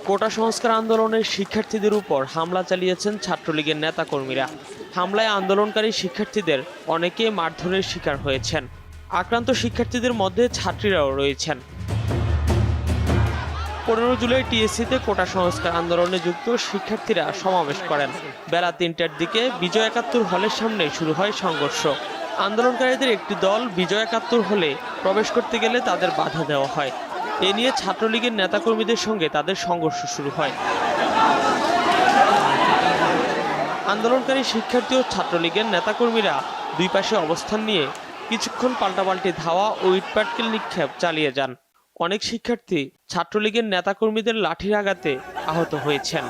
কোটা সংস্কার আন্দোলনের শিক্ষার্থীদের উপর হামলা চালিয়েছেন ছাত্রলীগের নেতাকর্মীরা। হামলায় আন্দোলনকারী শিক্ষার্থীদের অনেকে মারধরের শিকার হয়েছেন। আক্রান্ত শিক্ষার্থীদের মধ্যে ছাত্রীরাও রয়েছেন। 15 জুলাই টিএসসিতে কোটা সংস্কার আন্দোলনে যুক্ত শিক্ষার্থীরা সমাবেশ করেন। বেলা 3টার দিকে বিজয় 71 হলের সামনে শুরু হয় সংঘর্ষ। আন্দোলনকারীদের একটি দল বিজয় 71 হলে প্রবেশ করতে গেলে তাদের বাধা দেওয়া হয়। এ নিয়ে ছাত্রলীগের নেতাকর্মীদের সঙ্গে তাদের সংঘর্ষ শুরু হয়। আন্দোলনকারী শিক্ষার্থী ও ছাত্রলীগের নেতাকর্মীরা দুই পাশে অবস্থান নিয়ে কিছুক্ষণ পাল্টাপাল্টি ধাওয়া ও ইটপাটকেল নিক্ষেপ চালিয়ে যান। অনেক শিক্ষার্থী ছাত্রলীগের নেতাকর্মীদের লাঠির আঘাতে আহত হয়েছেন।